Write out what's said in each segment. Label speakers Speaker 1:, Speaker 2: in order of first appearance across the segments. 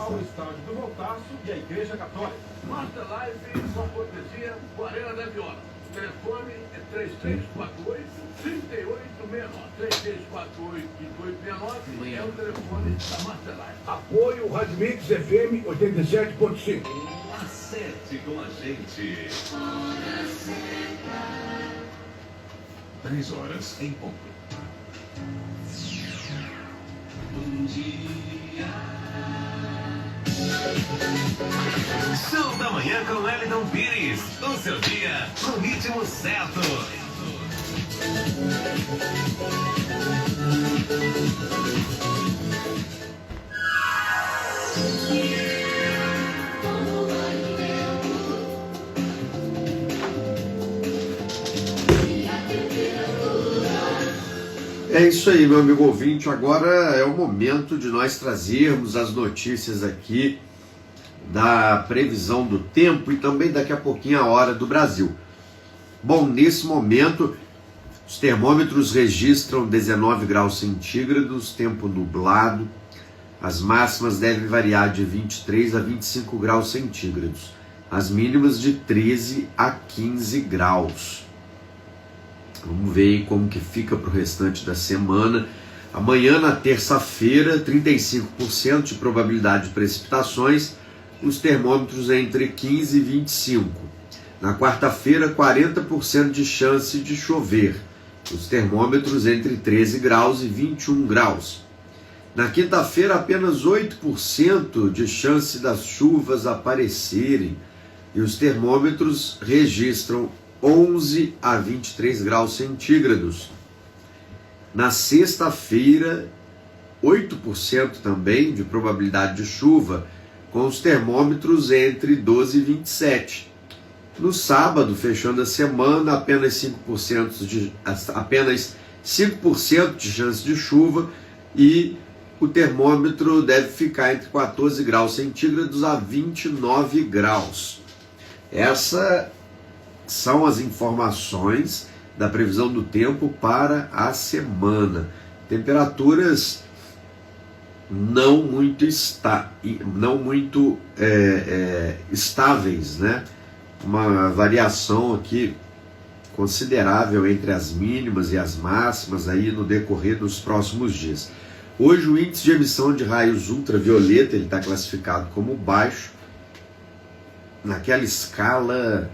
Speaker 1: ao estádio do Voltaço e a Igreja Católica.
Speaker 2: Master Live com cortesia com Arena da Viola. O telefone é 3348-3869. 3348-3869 é o telefone da Master Live.
Speaker 3: Apoio Rádio Mix FM 87.5.
Speaker 4: Acerte com a gente. 10 horas em ponto. Bom dia. Show da manhã com Wellington Pires. O seu dia no ritmo certo.
Speaker 5: É isso aí, meu amigo ouvinte. Agora é o momento de nós trazermos as notícias aqui da previsão do tempo e também daqui a pouquinho a hora do Brasil. Bom, nesse momento os termômetros registram 19 graus centígrados, tempo nublado. As máximas devem variar de 23 a 25 graus centígrados, as mínimas de 13 a 15 graus. Vamos ver aí como que fica para o restante da semana. Amanhã, na terça-feira, 35% de probabilidade de precipitações, os termômetros entre 15 e 25. Na quarta-feira, 40% de chance de chover, os termômetros entre 13 graus e 21 graus. Na quinta-feira, apenas 8% de chance das chuvas aparecerem e os termômetros registram 11 a 23 graus centígrados. Na sexta-feira, 8% também de probabilidade de chuva, com os termômetros entre 12 e 27. No sábado, fechando a semana, apenas 5% de chance de chuva e o termômetro deve ficar entre 14 graus centígrados a 29 graus. Essa são as informações da previsão do tempo para a semana. Temperaturas não muito estáveis, né? Uma variação aqui considerável entre as mínimas e as máximas aí no decorrer dos próximos dias. Hoje o índice de emissão de raios ultravioleta ele está classificado como baixo, naquela escala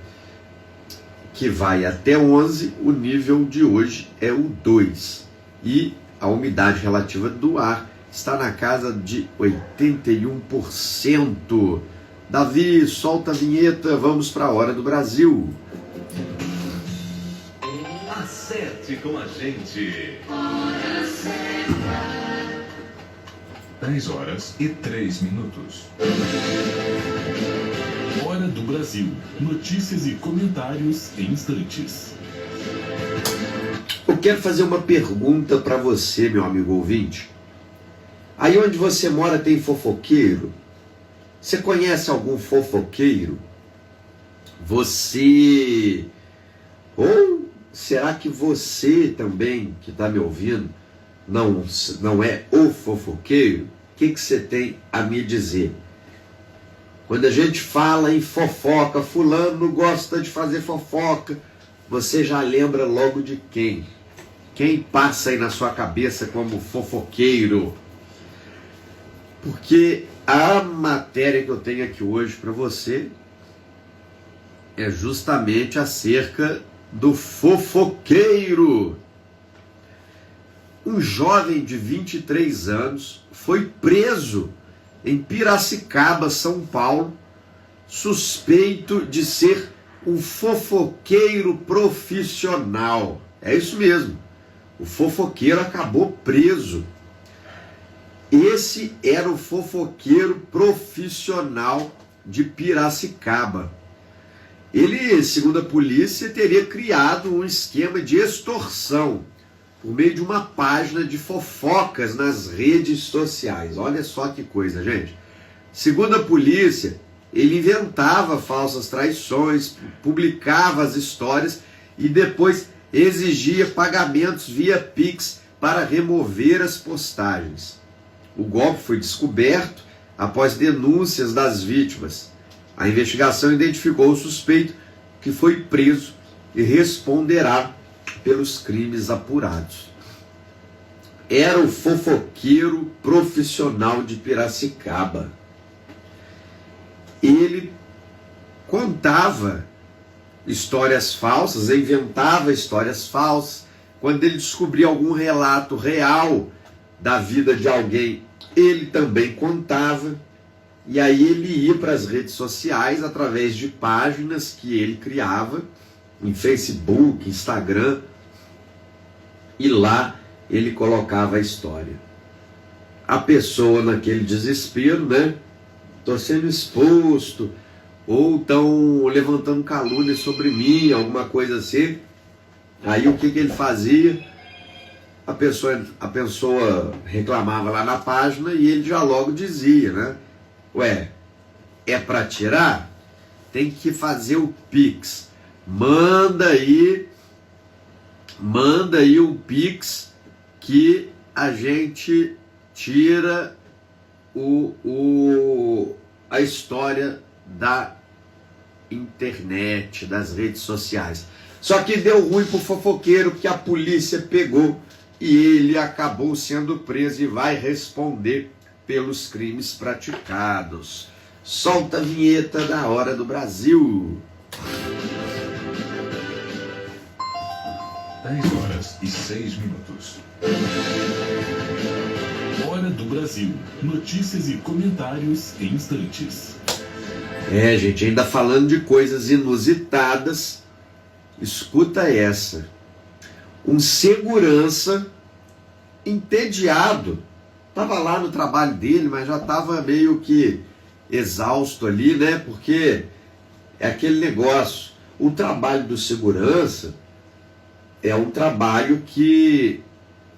Speaker 5: que vai até 11, o nível de hoje é o 2. E a umidade relativa do ar está na casa de 81%. Davi, solta a vinheta, vamos para a hora do Brasil.
Speaker 4: Acerte com a gente. 10 horas e 3 minutos. Hora do Brasil. Notícias e comentários em instantes.
Speaker 5: Eu quero fazer uma pergunta para você, meu amigo ouvinte. Aí onde você mora tem fofoqueiro? Você conhece algum fofoqueiro? Você... Ou será que você também, que está me ouvindo, não é o fofoqueiro? O que você tem a me dizer? Quando a gente fala em fofoca, fulano gosta de fazer fofoca, você já lembra logo de quem? Quem passa aí na sua cabeça como fofoqueiro? Porque a matéria que eu tenho aqui hoje para você é justamente acerca do fofoqueiro. Um jovem de 23 anos foi preso em Piracicaba, São Paulo, suspeito de ser um fofoqueiro profissional. É isso mesmo, o fofoqueiro acabou preso. Esse era o fofoqueiro profissional de Piracicaba. Ele, segundo a polícia, teria criado um esquema de extorsão por meio de uma página de fofocas nas redes sociais. Olha só que coisa, gente. Segundo a polícia, ele inventava falsas traições, publicava as histórias e depois exigia pagamentos via Pix para remover as postagens. O golpe foi descoberto após denúncias das vítimas. A investigação identificou o suspeito, que foi preso e responderá pelos crimes apurados. Era o fofoqueiro profissional de Piracicaba. Ele contava histórias falsas, inventava histórias falsas. Quando ele descobria algum relato real da vida de alguém, ele também contava. E aí ele ia para as redes sociais através de páginas que ele criava em Facebook, Instagram, e lá ele colocava a história. A pessoa naquele desespero, né? Estou sendo exposto, ou estão levantando calúnia sobre mim, alguma coisa assim. Aí o que ele fazia? A pessoa reclamava lá na página e ele já logo dizia, né? Ué, é para tirar? Tem que fazer o Pix. Manda aí o Pix que a gente tira a história da internet, das redes sociais. Só que deu ruim pro fofoqueiro, porque a polícia pegou e ele acabou sendo preso e vai responder pelos crimes praticados. Solta a vinheta da Hora do Brasil.
Speaker 6: 10h06. Hora do Brasil. Notícias e comentários em instantes.
Speaker 5: Gente, ainda falando de coisas inusitadas, escuta essa. Um segurança entediado, estava lá no trabalho dele, mas já estava meio que exausto ali, né? Porque é aquele negócio, o trabalho do segurança é um trabalho que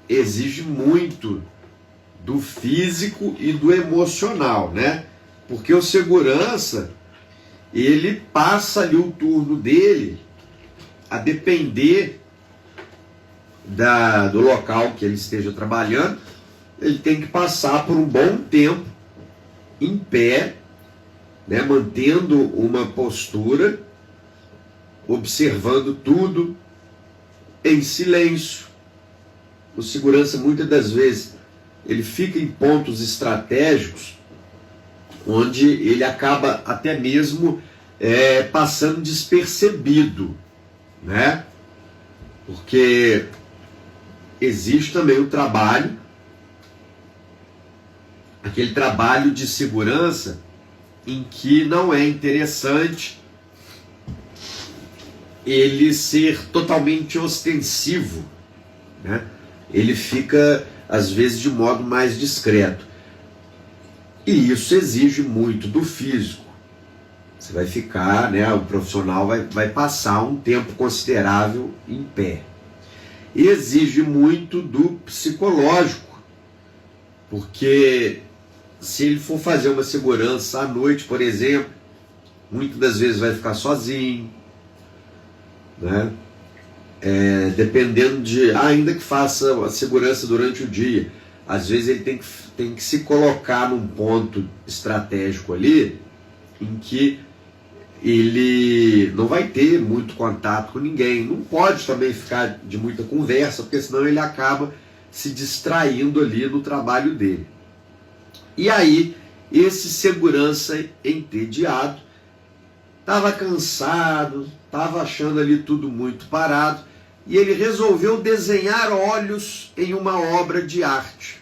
Speaker 5: exige muito do físico e do emocional, né? Porque o segurança, ele passa ali o turno dele a depender do local que ele esteja trabalhando. Ele tem que passar por um bom tempo em pé, né, mantendo uma postura, observando tudo em silêncio. O segurança, muitas das vezes, ele fica em pontos estratégicos onde ele acaba até mesmo passando despercebido, né? Porque existe também o trabalho, aquele trabalho de segurança em que não é interessante ele ser totalmente ostensivo, né? Ele fica, às vezes, de modo mais discreto. E isso exige muito do físico. Você vai ficar, né? O profissional vai passar um tempo considerável em pé. E exige muito do psicológico, porque se ele for fazer uma segurança à noite, por exemplo, muitas das vezes vai ficar sozinho, né? Dependendo de, ainda que faça a segurança durante o dia, às vezes ele tem que se colocar num ponto estratégico ali, em que ele não vai ter muito contato com ninguém, não pode também ficar de muita conversa, porque senão ele acaba se distraindo ali no trabalho dele. E aí, esse segurança entediado, estava cansado, estava achando ali tudo muito parado, e ele resolveu desenhar olhos em uma obra de arte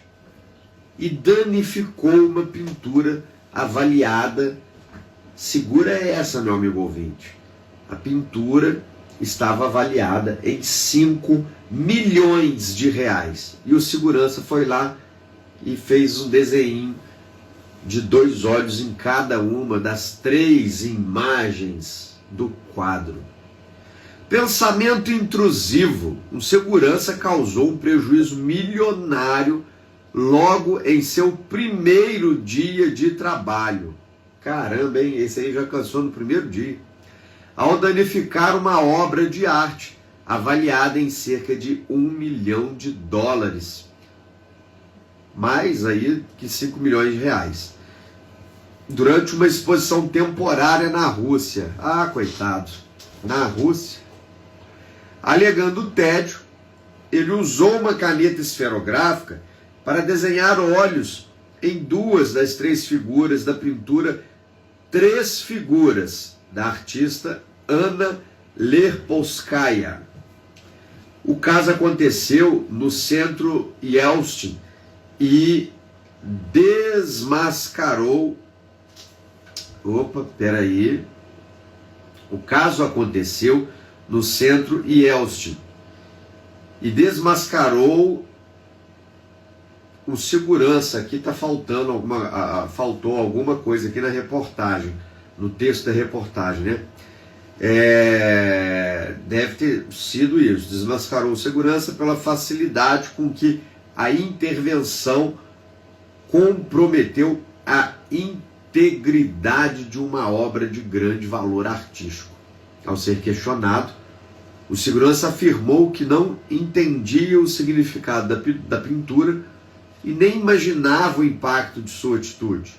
Speaker 5: e danificou uma pintura avaliada. Segura essa, meu amigo ouvinte. A pintura estava avaliada em 5 milhões de reais. E o segurança foi lá e fez um desenho de 2 olhos em cada uma das 3 imagens do quadro. Pensamento intrusivo. Um segurança causou um prejuízo milionário logo em seu primeiro dia de trabalho. Caramba, hein? Esse aí já cansou no primeiro dia. Ao danificar uma obra de arte avaliada em cerca de $1 milhão. Mais aí que 5 milhões de reais. durante uma exposição temporária na Rússia. Ah, coitado, na Rússia. Alegando tédio, ele usou uma caneta esferográfica para desenhar olhos em 2 das 3 figuras da pintura Três Figuras, da artista Anna Lerpolskaya. O caso aconteceu no centro Yeltsin e desmascarou... O caso aconteceu no centro Yeltsin e desmascarou o segurança. Aqui está faltando faltou alguma coisa aqui na reportagem, no texto da reportagem, né? Deve ter sido isso. Desmascarou o segurança pela facilidade com que a intervenção comprometeu a integridade de uma obra de grande valor artístico. Ao ser questionado, o segurança afirmou que não entendia o significado da pintura e nem imaginava o impacto de sua atitude.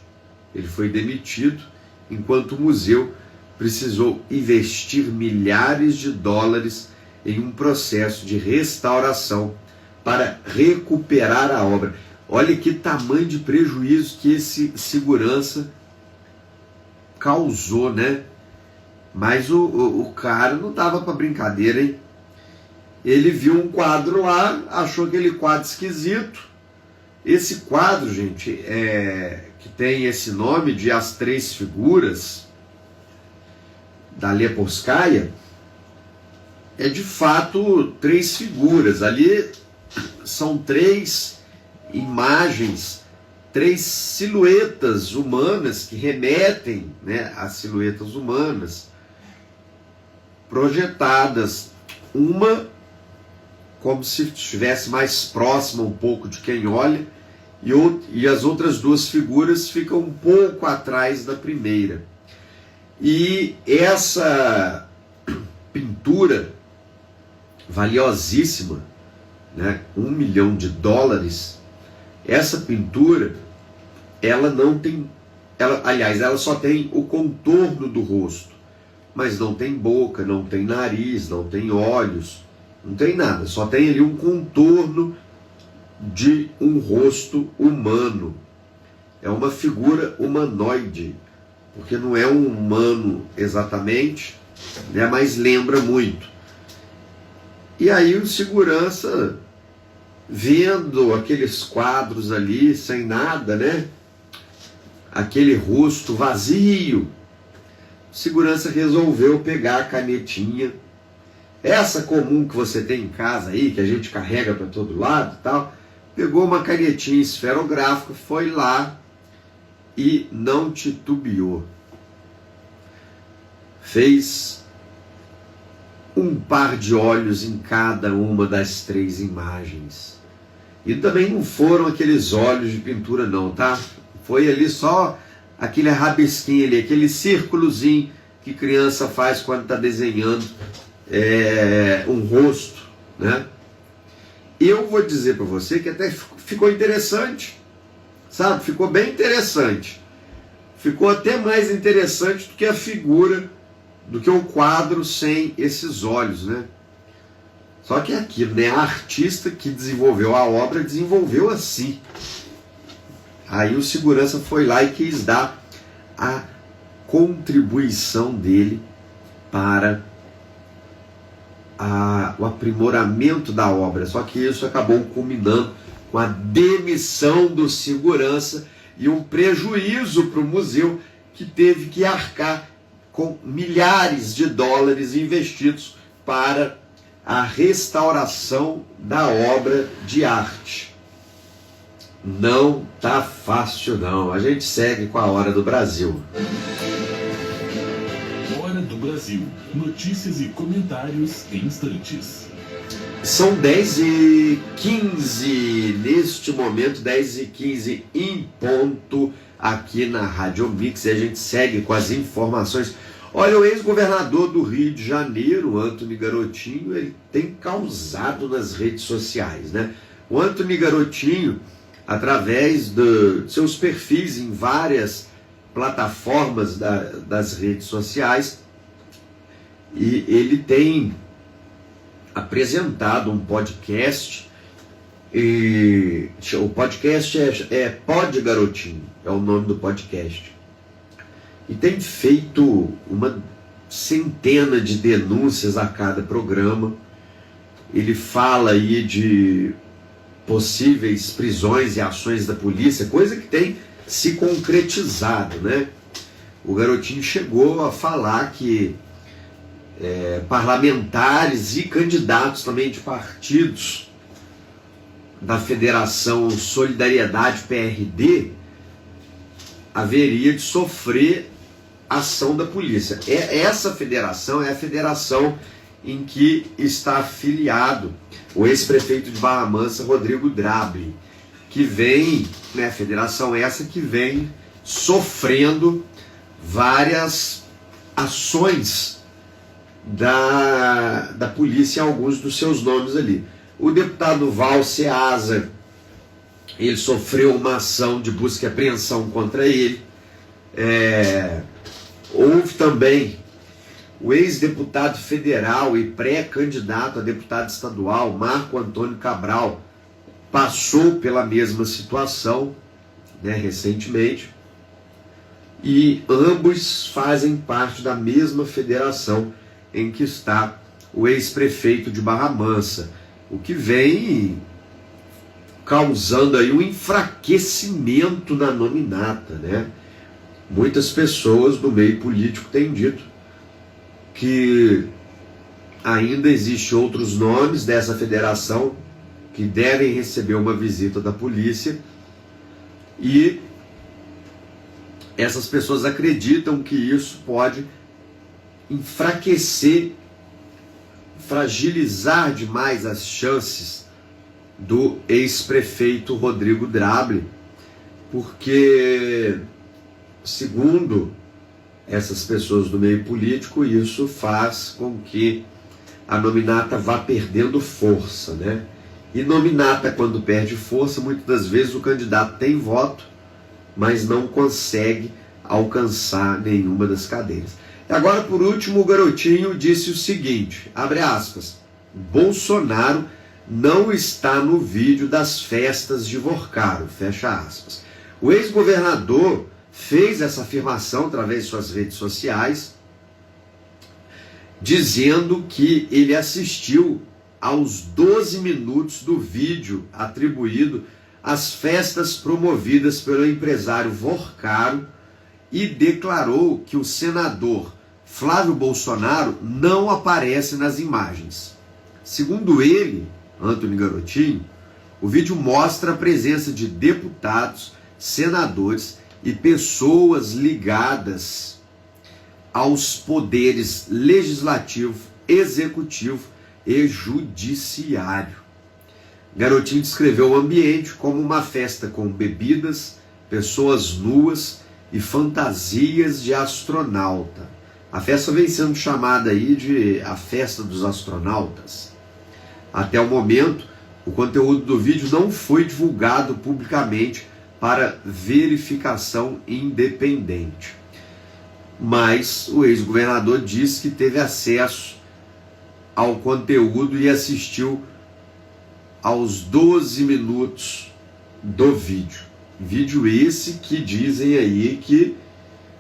Speaker 5: Ele foi demitido enquanto o museu precisou investir milhares de dólares em um processo de restauração para recuperar a obra. Olha que tamanho de prejuízo que esse segurança causou, né? Mas o cara não dava para brincadeira, hein? Ele viu um quadro lá, achou aquele quadro esquisito. Esse quadro, gente, que tem esse nome de As Três Figuras, da Lerpolskaya, é de fato 3 figuras. Ali são 3 imagens, 3 silhuetas humanas que remetem, né, a silhuetas humanas projetadas, uma como se estivesse mais próxima um pouco de quem olha, e as outras 2 figuras ficam um pouco atrás da primeira. E essa pintura valiosíssima, né, $1 milhão, essa pintura, ela não tem, ela só tem o contorno do rosto, mas não tem boca, não tem nariz, não tem olhos, não tem nada, só tem ali um contorno de um rosto humano. É uma figura humanoide, porque não é um humano exatamente, né, mas lembra muito. E aí o segurança, vendo aqueles quadros ali, sem nada, né, aquele rosto vazio, o segurança resolveu pegar a canetinha, essa comum que você tem em casa aí, que a gente carrega para todo lado e tal, pegou uma canetinha esferográfica, foi lá e não titubeou. Fez um par de olhos em cada uma das 3 imagens. E também não foram aqueles olhos de pintura não, tá? Foi ali só aquele rabisquinho ali, aquele círculozinho que criança faz quando está desenhando um rosto, né? Eu vou dizer para você que até ficou interessante, sabe? Ficou bem interessante. Ficou até mais interessante do que a figura, do que o quadro sem esses olhos, né? Só que é aquilo, né? A artista que desenvolveu a obra desenvolveu assim. Aí o segurança foi lá e quis dar a contribuição dele para o aprimoramento da obra. Só que isso acabou culminando com a demissão do segurança e um prejuízo para o museu, que teve que arcar com milhares de dólares investidos para a restauração da obra de arte. Não tá fácil não. A gente segue com a Hora do Brasil.
Speaker 6: Hora do Brasil. Notícias e comentários em instantes.
Speaker 5: São 10h15 neste momento, 10h15 em ponto aqui na Rádio Mix, e a gente segue com as informações. Olha, o ex-governador do Rio de Janeiro, Antony Garotinho, ele tem causado nas redes sociais, né? O Antony Garotinho, através de seus perfis em várias plataformas das redes sociais, e ele tem apresentado um podcast, e o podcast é Pod Garotinho, é o nome do podcast, e tem feito uma centena de denúncias a cada programa. Ele fala aí de possíveis prisões e ações da polícia, coisa que tem se concretizado, né? O Garotinho chegou a falar que parlamentares e candidatos também de partidos da Federação Solidariedade PRD haveria de sofrer ação da polícia. Essa federação é a federação em que está afiliado o ex-prefeito de Barra Mansa, Rodrigo Drabli, que vem, né, federação essa que vem sofrendo várias ações da polícia, alguns dos seus nomes ali. O deputado Val Ceasa, ele sofreu uma ação de busca e apreensão contra ele. Houve também o ex-deputado federal e pré-candidato a deputado estadual, Marco Antônio Cabral, passou pela mesma situação, né, recentemente, e ambos fazem parte da mesma federação em que está o ex-prefeito de Barra Mansa, o que vem causando aí um enfraquecimento na nominata, né? Muitas pessoas do meio político têm dito que ainda existem outros nomes dessa federação que devem receber uma visita da polícia, e essas pessoas acreditam que isso pode enfraquecer, fragilizar demais as chances do ex-prefeito Rodrigo Drabli, porque, segundo essas pessoas do meio político, isso faz com que a nominata vá perdendo força, né? E nominata, quando perde força, muitas das vezes o candidato tem voto, mas não consegue alcançar nenhuma das cadeiras. E agora, por último, o Garotinho disse o seguinte, abre aspas, Bolsonaro não está no vídeo das festas de Vorcaro, fecha aspas. O ex-governador fez essa afirmação através de suas redes sociais, dizendo que ele assistiu aos 12 minutos do vídeo atribuído às festas promovidas pelo empresário Vorcaro e declarou que o senador Flávio Bolsonaro não aparece nas imagens. Segundo ele, Antony Garotinho, o vídeo mostra a presença de deputados, senadores e pessoas ligadas aos poderes legislativo, executivo e judiciário. Garotinho descreveu o ambiente como uma festa com bebidas, pessoas nuas e fantasias de astronauta. A festa vem sendo chamada aí de a festa dos astronautas. Até o momento, o conteúdo do vídeo não foi divulgado publicamente para verificação independente. Mas o ex-governador disse que teve acesso ao conteúdo e assistiu aos 12 minutos do vídeo. Vídeo esse que dizem aí que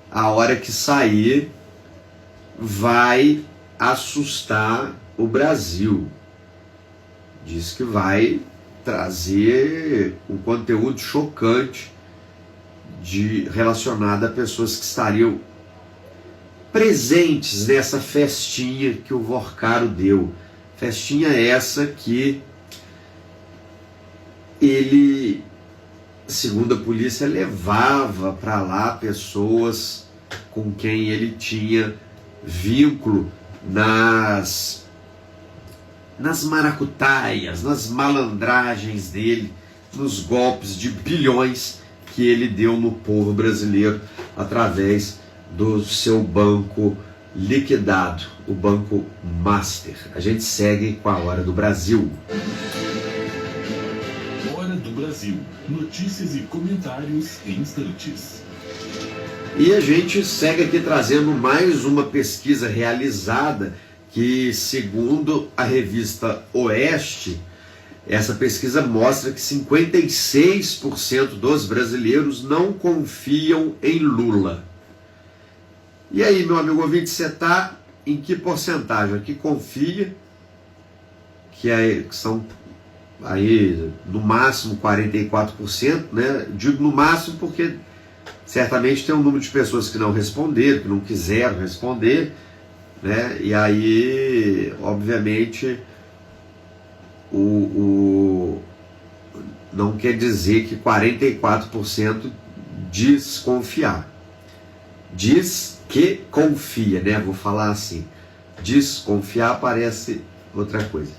Speaker 5: a hora que sair vai assustar o Brasil. Diz que vai trazer um conteúdo chocante relacionado a pessoas que estariam presentes nessa festinha que o Vorcaro deu. Festinha essa que ele, segundo a polícia, levava para lá pessoas com quem ele tinha vínculo nas maracutaias, nas malandragens dele, nos golpes de bilhões que ele deu no povo brasileiro através do seu banco liquidado, o Banco Master. A gente segue com a Hora do Brasil.
Speaker 6: Hora do Brasil. Notícias e comentários em instantes.
Speaker 5: E a gente segue aqui trazendo mais uma pesquisa realizada que, segundo a revista Oeste, essa pesquisa mostra que 56% dos brasileiros não confiam em Lula. E aí, meu amigo ouvinte, você está em que porcentagem? Aqui confia, que são aí no máximo 44%, né? Digo no máximo porque certamente tem um número de pessoas que não responderam, que não quiseram responder, né? E aí, obviamente, não quer dizer que 44% desconfiar. Diz que confia, né? Vou falar assim. Desconfiar parece outra coisa.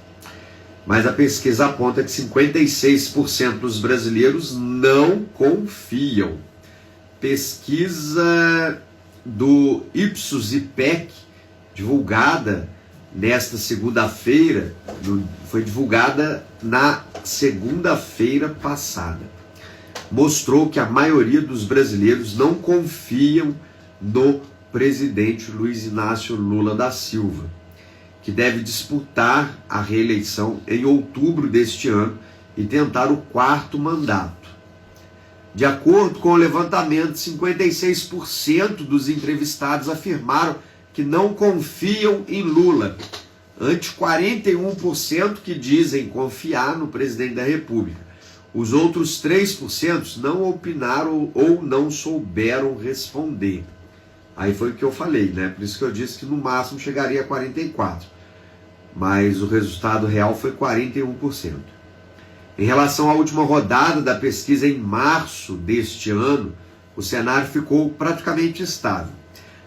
Speaker 5: Mas a pesquisa aponta que 56% dos brasileiros não confiam. Pesquisa do Ipsos-IPEC, divulgada nesta segunda-feira, foi divulgada na segunda-feira passada, mostrou que a maioria dos brasileiros não confiam no presidente Luiz Inácio Lula da Silva, que deve disputar a reeleição em outubro deste ano e tentar o 4º mandato. De acordo com o levantamento, 56% dos entrevistados afirmaram que não confiam em Lula, ante 41% que dizem confiar no presidente da República. Os outros 3% não opinaram ou não souberam responder. Aí foi o que eu falei, né? Por isso que eu disse que no máximo chegaria a 44%. Mas o resultado real foi 41%. Em relação à última rodada da pesquisa em março deste ano, o cenário ficou praticamente estável.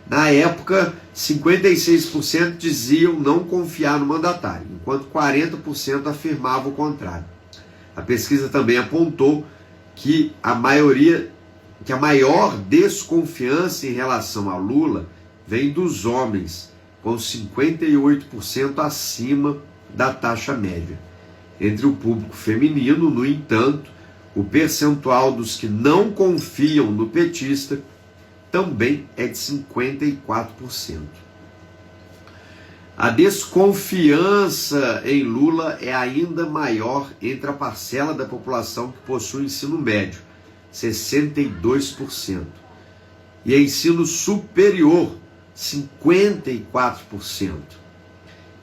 Speaker 5: Na época, 56% diziam não confiar no mandatário, enquanto 40% afirmavam o contrário. A pesquisa também apontou que a maior desconfiança em relação a Lula vem dos homens, com 58% acima da taxa média. Entre o público feminino, no entanto, o percentual dos que não confiam no petista também é de 54%. A desconfiança em Lula é ainda maior entre a parcela da população que possui ensino médio, 62%, e ensino superior, 54%.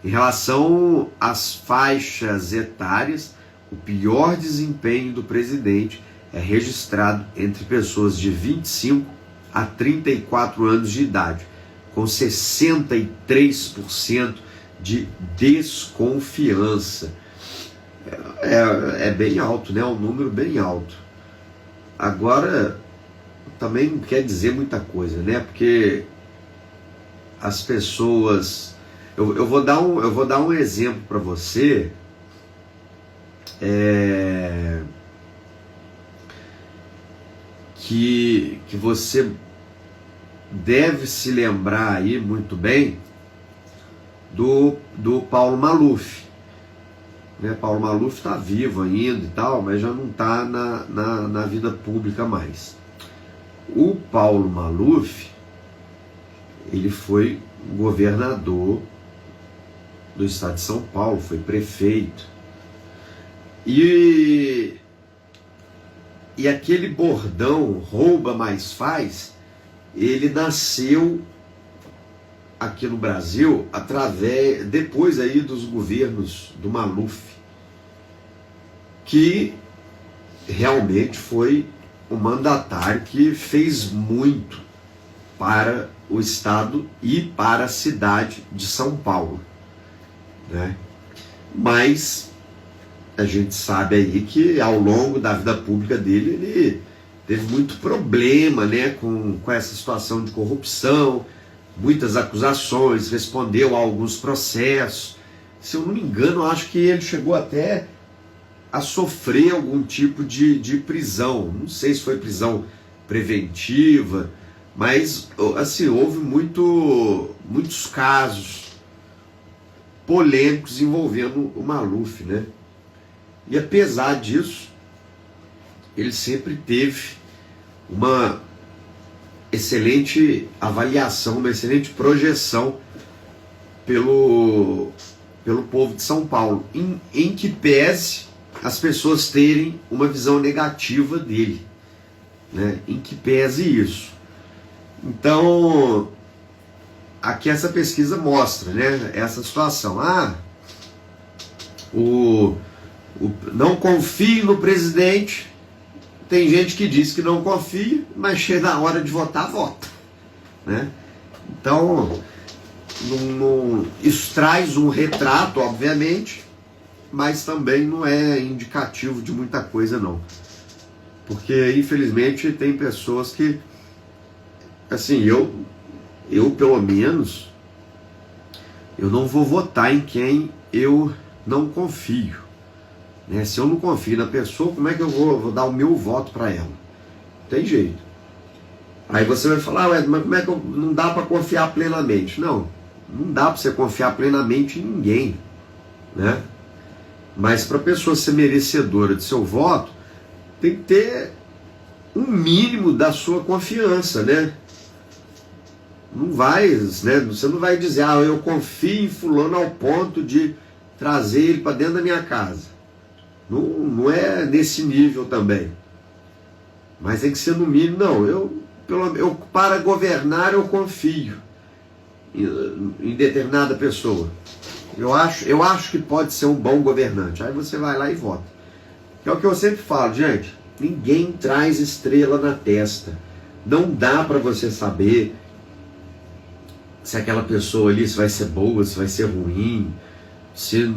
Speaker 5: Em relação às faixas etárias, o pior desempenho do presidente é registrado entre pessoas de 25 a 34 anos de idade, com 63% de desconfiança. É bem alto, né? Um número bem alto. Agora, também não quer dizer muita coisa, né? Porque as pessoas... Eu vou dar um exemplo para você. Que você deve se lembrar aí muito bem do Paulo Maluf, né? Paulo Maluf está vivo ainda e tal, mas já não está na vida pública mais. O Paulo Maluf, ele foi governador do estado de São Paulo, foi prefeito, e aquele bordão rouba mais faz, ele nasceu aqui no Brasil depois aí dos governos do Maluf, que realmente foi um mandatário que fez muito para o estado e para a cidade de São Paulo, né? Mas a gente sabe aí que ao longo da vida pública dele, ele teve muito problema, né, com essa situação de corrupção, muitas acusações, respondeu a alguns processos. Se eu não me engano, acho que ele chegou até a sofrer algum tipo de prisão. Não sei se foi prisão preventiva, mas assim, houve muitos casos polêmicos envolvendo o Maluf, né? E apesar disso, ele sempre teve excelente avaliação, uma excelente projeção pelo povo de São Paulo, em que pese as pessoas terem uma visão negativa dele, né? Em que pese isso. Então, aqui essa pesquisa mostra, né, essa situação. Não confio no presidente. Tem gente que diz que não confia, mas chega na hora de votar, vota, né? Então, isso traz um retrato, obviamente, mas também não é indicativo de muita coisa, não. Porque, infelizmente, tem pessoas que, assim, eu pelo menos, eu não vou votar em quem eu não confio, né? Se eu não confio na pessoa, como é que eu vou dar o meu voto para ela? Não tem jeito. Aí você vai falar, mas como é que não dá para confiar plenamente? Não dá para você confiar plenamente em ninguém, né? Mas para a pessoa ser merecedora de seu voto, tem que ter um mínimo da sua confiança, né? Não vai, né? Você não vai dizer, eu confio em fulano ao ponto de trazer ele para dentro da minha casa. Não é nesse nível também. Mas tem que ser no mínimo. Não, eu para governar eu confio em determinada pessoa. Eu acho que pode ser um bom governante. Aí você vai lá e vota. Que é o que eu sempre falo, gente. Ninguém traz estrela na testa. Não dá para você saber se aquela pessoa ali, se vai ser boa, se vai ser ruim, se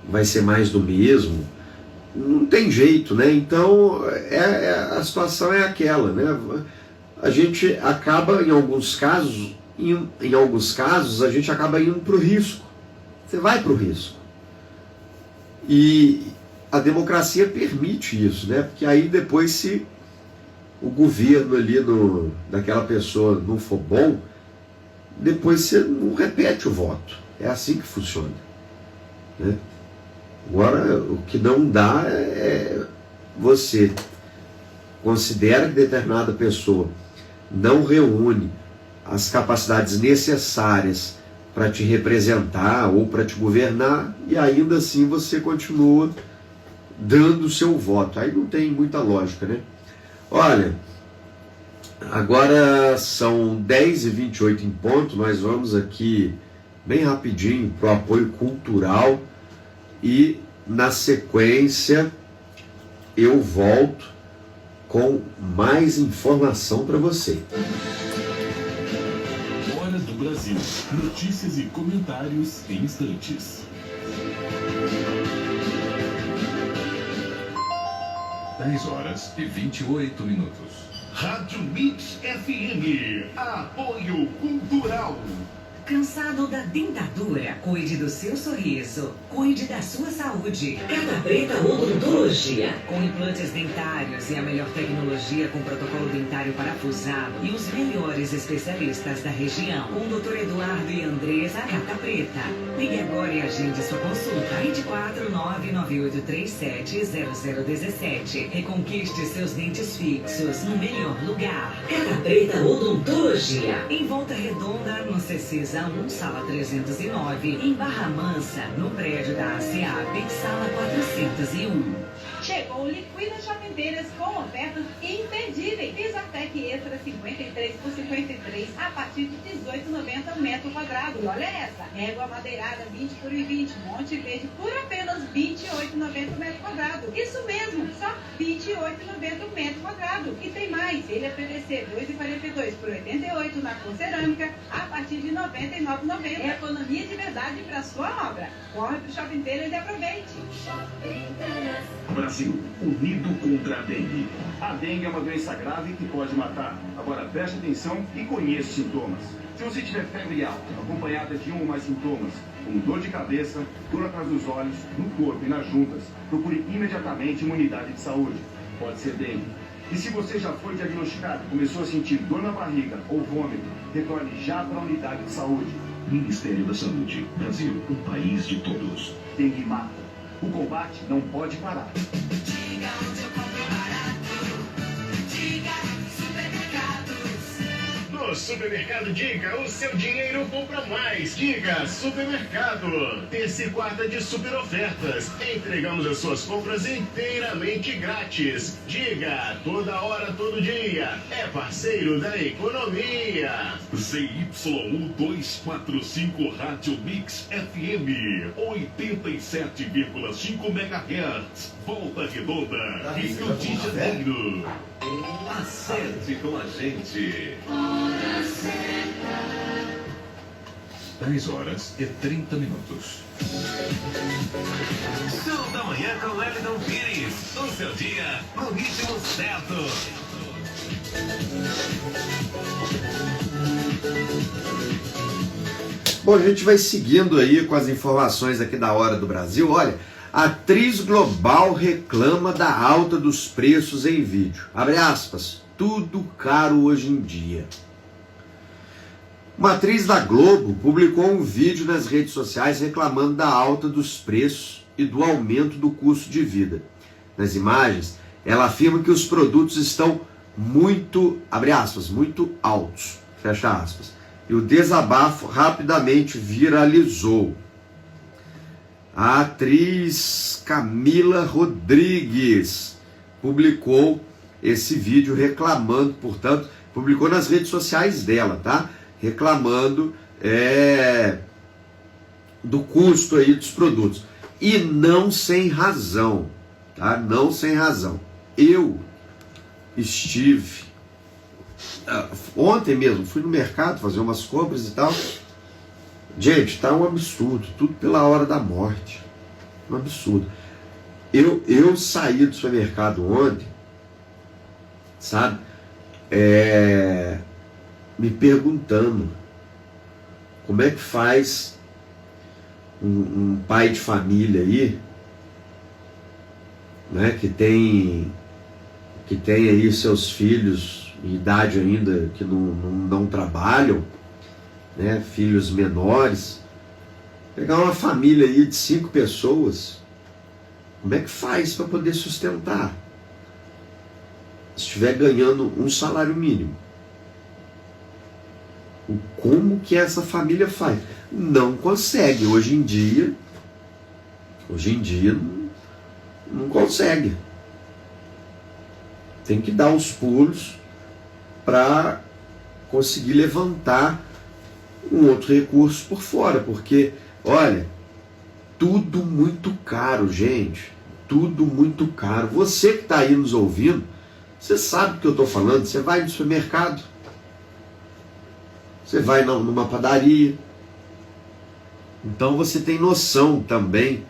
Speaker 5: vai ser mais do mesmo. Não tem jeito, né? Então, a situação é aquela, né? A gente acaba, em alguns casos, a gente acaba indo para o risco. Você vai para o risco. E a democracia permite isso, né? Porque aí depois, se o governo ali daquela pessoa não for bom, depois você não repete o voto. É assim que funciona, né? Agora, o que não dá é você considera que determinada pessoa não reúne as capacidades necessárias para te representar ou para te governar, e ainda assim você continua dando o seu voto. Aí não tem muita lógica, né? Olha, agora são 10h28 em ponto, nós vamos aqui bem rapidinho para o apoio cultural e na sequência eu volto com mais informação para você.
Speaker 6: Hora do Brasil. Notícias e comentários em instantes.
Speaker 2: 10h28. Rádio Mix FM. Apoio cultural.
Speaker 7: Cansado da dentadura? Cuide do seu sorriso. Cuide da sua saúde. Carta Preta Odontologia. Com implantes dentários e a melhor tecnologia com protocolo dentário parafusado e os melhores especialistas da região. Com o Dr. Eduardo e Andressa, Carta Preta. Ligue agora e agende sua consulta. 24998370017. Reconquiste seus dentes fixos no melhor lugar. Carta Preta Odontologia. Em Volta Redonda, no CCZ 1, sala 309, em Barra Mansa, no prédio da ASEAP, sala 401.
Speaker 8: Chegou o Liquida Chapinteiras com ofertas imperdíveis. Pisatec Extra 53 por 53 a partir de R$18,90 o metro quadrado. E olha essa, régua madeirada 20 por 20, Monte Verde por apenas R$28,90 o metro quadrado. Isso mesmo, só R$28,90 o metro quadrado. E tem mais, telha PVC 2,42 por 88 na cor cerâmica a partir de R$99,90. É economia de verdade para sua obra. Corre pro Shopping Teiras e aproveite.
Speaker 1: Brasil, unido contra a dengue. A dengue é uma doença grave que pode matar. Agora preste atenção e conheça os sintomas. Se você tiver febre alta, acompanhada de um ou mais sintomas, como dor de cabeça, dor atrás dos olhos, no corpo e nas juntas, procure imediatamente uma unidade de saúde. Pode ser dengue. E se você já foi diagnosticado e começou a sentir dor na barriga ou vômito, retorne já para a unidade de saúde.
Speaker 6: Ministério da Saúde. Brasil, um país de todos.
Speaker 1: Dengue mata. O combate não pode parar.
Speaker 7: Diga onde eu compro barato. Diga Supermercados.
Speaker 9: No Supermercado Diga, o seu dinheiro compra mais. Diga Supermercado. Terça e quarta de super ofertas. Entregamos as suas compras inteiramente grátis. Diga, toda hora, todo dia. É parceiro da economia.
Speaker 6: ZYU 245 Rádio Mix FM 87,5 MHz. Volta Redonda, Rio de Janeiro.
Speaker 4: Acerte com a gente.
Speaker 6: 10h30.
Speaker 4: Show da manhã com Wellington Pires. O seu dia no ritmo certo.
Speaker 5: Bom, a gente vai seguindo aí com as informações aqui da Hora do Brasil. Olha, atriz global reclama da alta dos preços em vídeo. Abre aspas, tudo caro hoje em dia. Uma atriz da Globo publicou um vídeo nas redes sociais reclamando da alta dos preços e do aumento do custo de vida. Nas imagens, ela afirma que os produtos estão muito, abre aspas, muito altos, fecha aspas. E o desabafo rapidamente viralizou. A atriz Camila Rodrigues publicou esse vídeo reclamando, portanto, publicou nas redes sociais dela, tá? Reclamando do custo aí dos produtos. E não sem razão, tá? Não sem razão. Eu estive ontem mesmo, fui no mercado fazer umas compras e tal. Gente, tá um absurdo, tudo pela hora da morte. Um absurdo. Eu saí do supermercado ontem, sabe? Me perguntando como é que faz um pai de família aí, né, que tem aí seus filhos em idade ainda que não trabalham, né, filhos menores, pegar uma família aí de 5 pessoas, como é que faz para poder sustentar? Se estiver ganhando um salário mínimo, como que essa família faz? Não consegue, hoje em dia não consegue. Tem que dar os pulos para conseguir levantar um outro recurso por fora, porque, olha, tudo muito caro, gente, tudo muito caro. Você que está aí nos ouvindo, você sabe do que eu estou falando. Você vai no supermercado, você vai numa padaria, então você tem noção também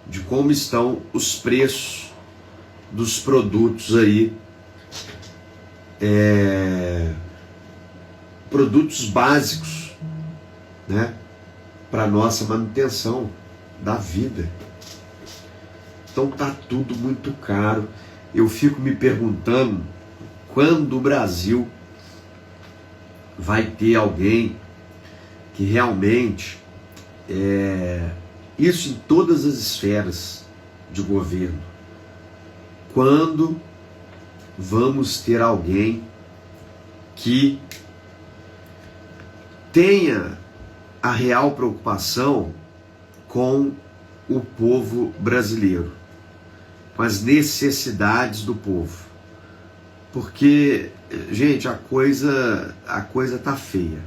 Speaker 5: de como estão os preços dos produtos aí, produtos básicos, né, para nossa manutenção da vida. Então tá tudo muito caro. Eu fico me perguntando quando o Brasil vai ter alguém que realmente, isso em todas as esferas de governo, quando vamos ter alguém que tenha a real preocupação com o povo brasileiro, com as necessidades do povo. Porque, gente, a coisa tá feia,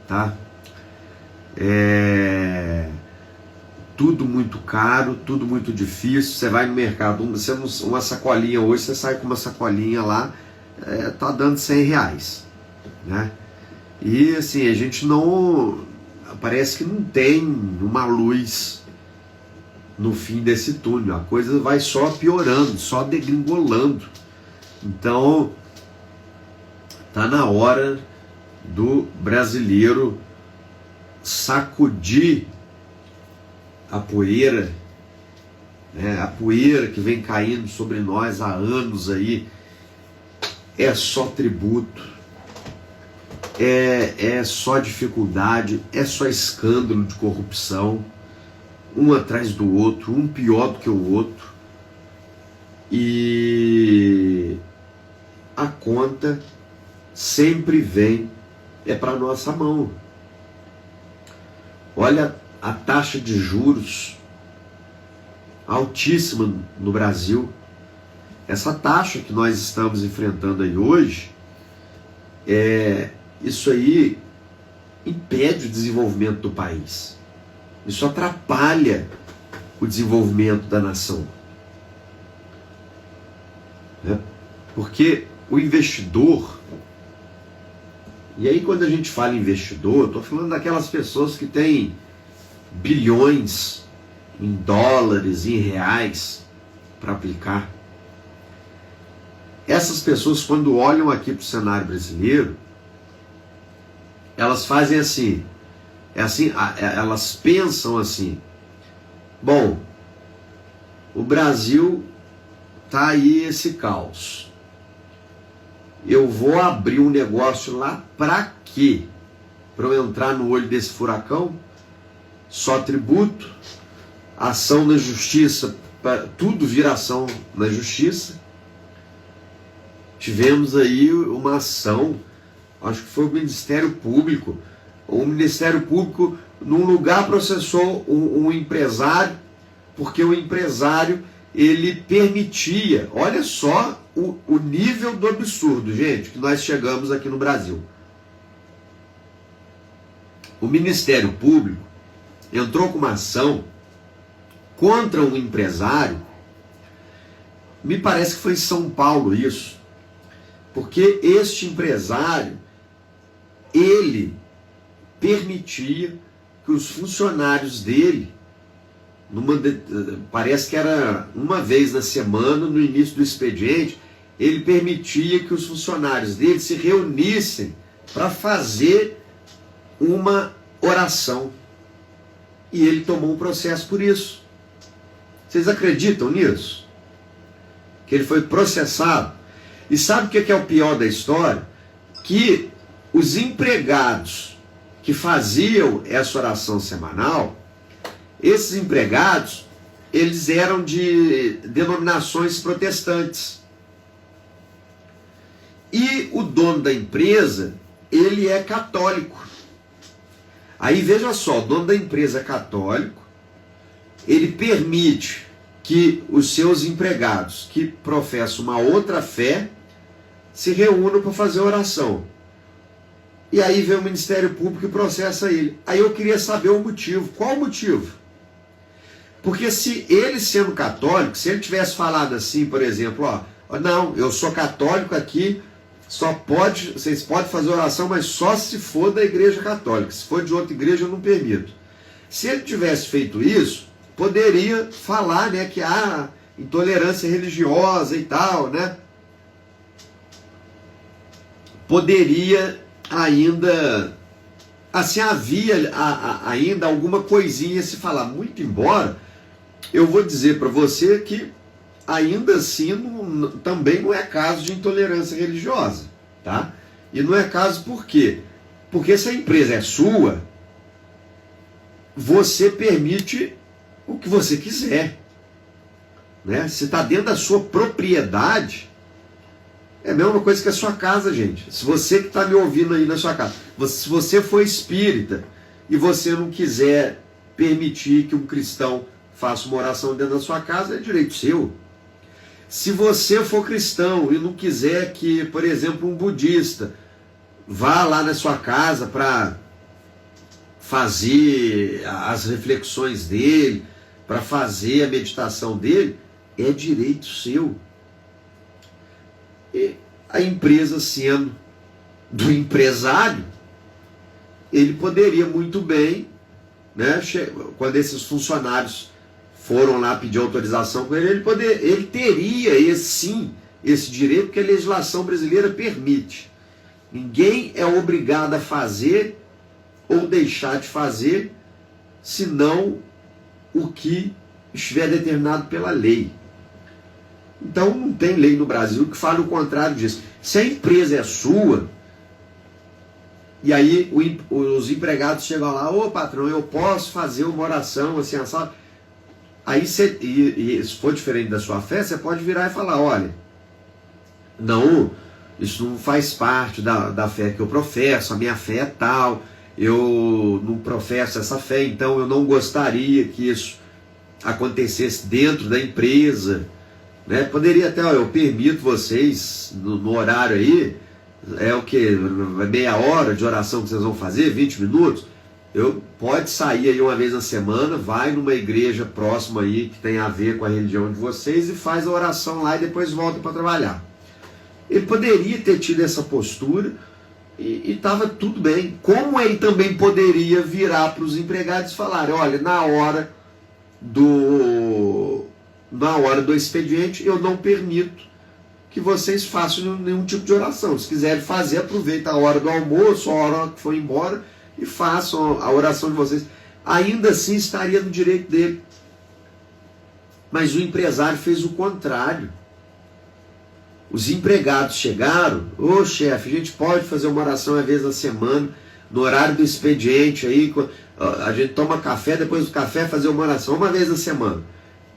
Speaker 5: tá? Tudo muito caro, tudo muito difícil. Você vai no mercado, uma sacolinha hoje, você sai com uma sacolinha lá, tá dando R$100, né? E assim, a gente não, parece que não tem uma luz no fim desse túnel. A coisa vai só piorando, só degringolando. Então tá na hora do brasileiro sacudir a poeira, né? A poeira que vem caindo sobre nós há anos aí. É só tributo, é só dificuldade, é só escândalo de corrupção, um atrás do outro, um pior do que o outro, e a conta sempre vem é para nossa mão. Olha a taxa de juros altíssima no Brasil. Essa taxa que nós estamos enfrentando aí hoje, isso aí impede o desenvolvimento do país. Isso atrapalha o desenvolvimento da nação. Porque o investidor, e aí quando a gente fala investidor, eu estou falando daquelas pessoas que têm bilhões em dólares, em reais para aplicar. Essas pessoas, quando olham aqui para o cenário brasileiro, elas fazem assim, elas pensam assim: bom, o Brasil tá aí esse caos. Eu vou abrir um negócio lá para quê? Para eu entrar no olho desse furacão? Só tributo, ação na justiça, tudo vira ação na justiça. Tivemos aí uma ação, acho que foi o Ministério Público. O Ministério Público, num lugar, processou um empresário, porque o empresário, ele permitia, olha só o nível do absurdo, gente, que nós chegamos aqui no Brasil. O Ministério Público entrou com uma ação contra um empresário, me parece que foi em São Paulo isso, porque este empresário, ele permitia que os funcionários dele, parece que era uma vez na semana, no início do expediente, ele permitia que os funcionários dele se reunissem para fazer uma oração. E ele tomou um processo por isso. Vocês acreditam nisso? Que ele foi processado. E sabe o que é o pior da história? Que os empregados que faziam essa oração semanal, esses empregados, eles eram de denominações protestantes. E o dono da empresa, ele é católico. Aí veja só, o dono da empresa é católico, ele permite que os seus empregados que professam uma outra fé se reúnam para fazer oração. E aí vem o Ministério Público e processa ele. Aí eu queria saber o motivo. Qual o motivo? Porque se ele sendo católico, se ele tivesse falado assim, por exemplo, não, eu sou católico aqui, vocês podem fazer oração, mas só se for da igreja católica. Se for de outra igreja, eu não permito. Se ele tivesse feito isso, poderia falar, né, que há intolerância religiosa e tal, né? Poderia ainda, assim, havia ainda alguma coisinha a se falar. Muito embora, eu vou dizer para você que ainda assim também não é caso de intolerância religiosa, tá? E não é caso por quê? Porque se a empresa é sua, você permite o que você quiser, né? Se está dentro da sua propriedade, é a mesma coisa que a sua casa, gente. Se você que está me ouvindo aí na sua casa, se você for espírita e você não quiser permitir que um cristão faça uma oração dentro da sua casa, é direito seu. Se você for cristão e não quiser que, por exemplo, um budista vá lá na sua casa para fazer as reflexões dele, para fazer a meditação dele, é direito seu. E a empresa, sendo do empresário, ele poderia muito bem, né, quando esses funcionários foram lá pedir autorização com ele, ele teria esse direito, porque a legislação brasileira permite. Ninguém é obrigado a fazer ou deixar de fazer, senão o que estiver determinado pela lei. Então não tem lei no Brasil que fale o contrário disso. Se a empresa é sua, e aí os empregados chegam lá, ô patrão, eu posso fazer uma oração assim, assado. Aí, e se for diferente da sua fé, você pode virar e falar, olha, não, isso não faz parte da fé que eu professo, a minha fé é tal, eu não professo essa fé, então eu não gostaria que isso acontecesse dentro da empresa, né? Poderia até, ó, eu permito vocês, no horário aí, é o que? Meia hora de oração que vocês vão fazer, 20 minutos, pode sair aí uma vez na semana, vai numa igreja próxima aí que tem a ver com a religião de vocês e faz a oração lá e depois volta para trabalhar. Ele poderia ter tido essa postura e estava tudo bem. Como ele também poderia virar para os empregados e falar, olha, na hora do expediente eu não permito que vocês façam nenhum tipo de oração. Se quiserem fazer, aproveita a hora do almoço, a hora que for embora e façam a oração de vocês. Ainda assim estaria no direito dele. Mas o empresário fez o contrário. Os empregados chegaram, ô chefe, a gente pode fazer uma oração uma vez na semana, no horário do expediente aí, a gente toma café, depois do café fazer uma oração uma vez na semana.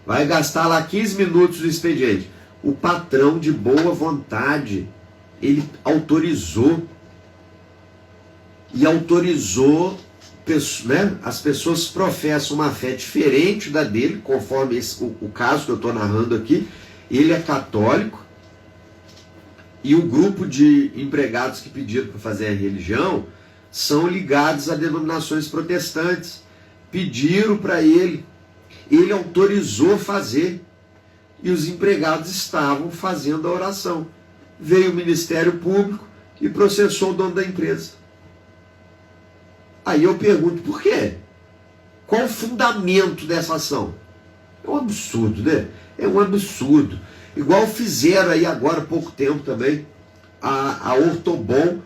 Speaker 5: Vai gastar lá 15 minutos do expediente. O patrão, de boa vontade, ele autorizou. E autorizou, né? As pessoas professam uma fé diferente da dele, conforme o caso que eu estou narrando aqui. Ele é católico. E o grupo de empregados que pediram para fazer a religião são ligados a denominações protestantes. Pediram para ele. Ele autorizou fazer. E os empregados estavam fazendo a oração. Veio o Ministério Público e processou o dono da empresa. Aí eu pergunto, por quê? Qual o fundamento dessa ação? É um absurdo, né? É um absurdo. Igual fizeram aí agora há pouco tempo também. A Ortobon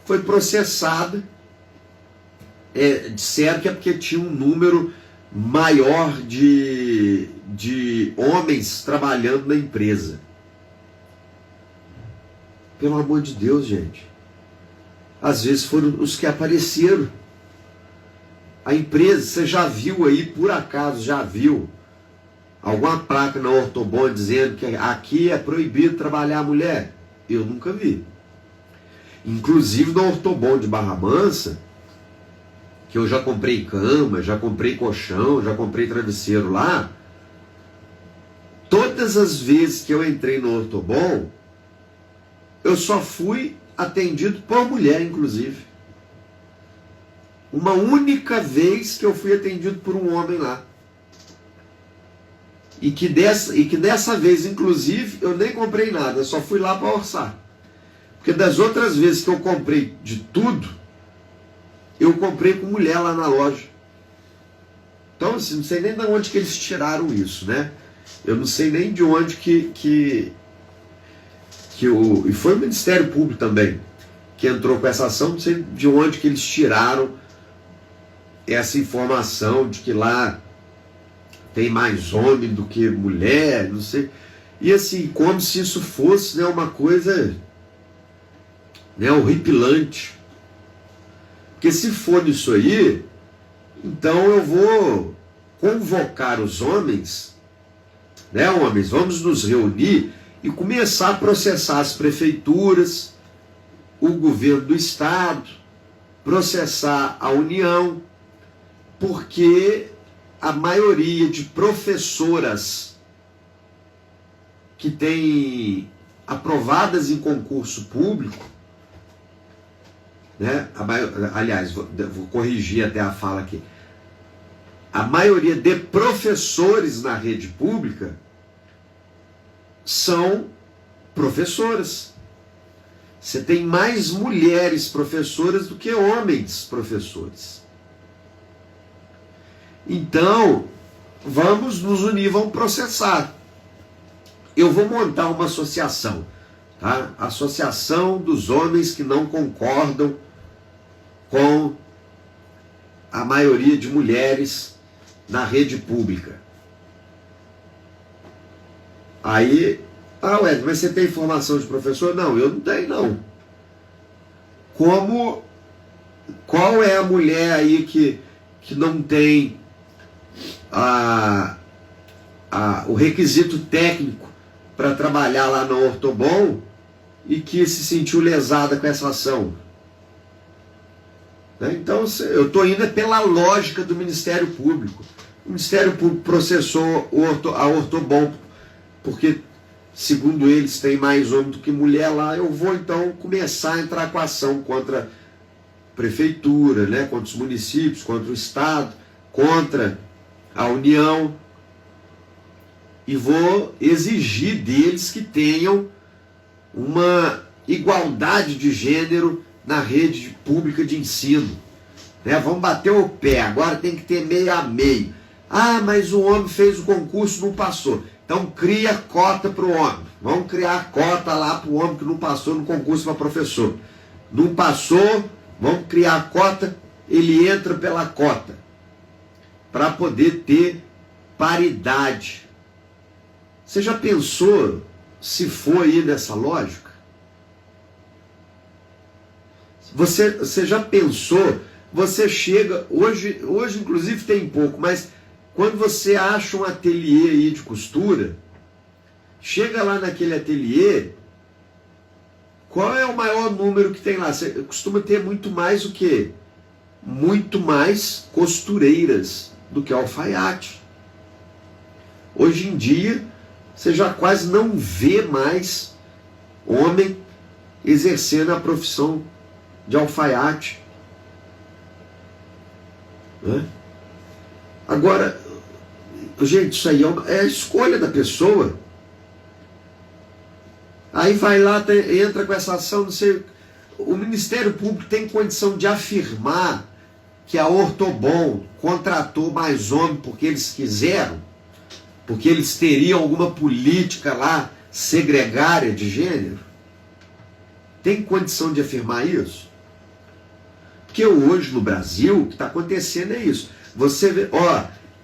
Speaker 5: foi processada. Disseram que é porque tinha um número maior de homens trabalhando na empresa. Pelo amor de Deus, gente. Às vezes foram os que apareceram. A empresa, você já viu aí, por acaso, já viu alguma placa na Ortobon dizendo que aqui é proibido trabalhar mulher? Eu nunca vi. Inclusive na Ortobon de Barra Mansa, que eu já comprei cama, já comprei colchão, já comprei travesseiro lá, todas as vezes que eu entrei no Ortobon, eu só fui atendido por mulher, inclusive. Uma única vez que eu fui atendido por um homem lá. E que dessa vez, inclusive, eu nem comprei nada, eu só fui lá para orçar. Porque das outras vezes que eu comprei de tudo, eu comprei com mulher lá na loja. Então, assim, não sei nem de onde que eles tiraram isso, né? Eu não sei nem de onde e foi o Ministério Público também que entrou com essa ação, não sei de onde que eles tiraram essa informação de que lá tem mais homem do que mulher, não sei. E assim, como se isso fosse, né, uma coisa, né, horripilante. Porque se for isso aí, então eu vou convocar os homens, né, homens, vamos nos reunir e começar a processar as prefeituras, o governo do estado, processar a União, porque a maioria de professoras que têm aprovadas em concurso público, né? Aliás, vou corrigir até a fala aqui. A maioria de professores na rede pública são professoras. Você tem mais mulheres professoras do que homens professores. Então, vamos nos unir, vamos processar. Eu vou montar uma associação, tá? Associação dos homens que não concordam com a maioria de mulheres na rede pública. Aí, ué, mas você tem formação de professor? Não, eu não tenho, não. Qual é a mulher aí que não tem o requisito técnico para trabalhar lá na Ortobon e que se sentiu lesada com essa ação. Né? Então eu estou indo pela lógica do Ministério Público. O Ministério Público processou a Ortobon, porque, segundo eles, tem mais homem do que mulher lá. Eu vou então começar a entrar com ação contra a Prefeitura, né? Contra os municípios, contra o Estado, contra a União, e vou exigir deles que tenham uma igualdade de gênero na rede pública de ensino. Né? Vamos bater o pé, agora tem que ter meio a meio. Ah, mas o homem fez o concurso, não passou. Então cria cota para o homem. Vamos criar cota lá para o homem que não passou no concurso para professor. Não passou, vamos criar cota, ele entra pela cota, para poder ter paridade. Você já pensou se for aí nessa lógica? Você já pensou? Você chega, hoje inclusive tem pouco, mas quando você acha um ateliê aí de costura, chega lá naquele ateliê, qual é o maior número que tem lá? Você costuma ter muito mais o quê? Muito mais costureiras do que alfaiate. Hoje em dia, você já quase não vê mais homem exercendo a profissão de alfaiate. Né? Agora, gente, isso aí é a escolha da pessoa. Aí vai lá, entra com essa ação, não sei. O Ministério Público tem condição de afirmar que a Ortobon contratou mais homem porque eles quiseram? Porque eles teriam alguma política lá segregária de gênero? Tem condição de afirmar isso? Porque hoje no Brasil, o que está acontecendo é isso. Você vê,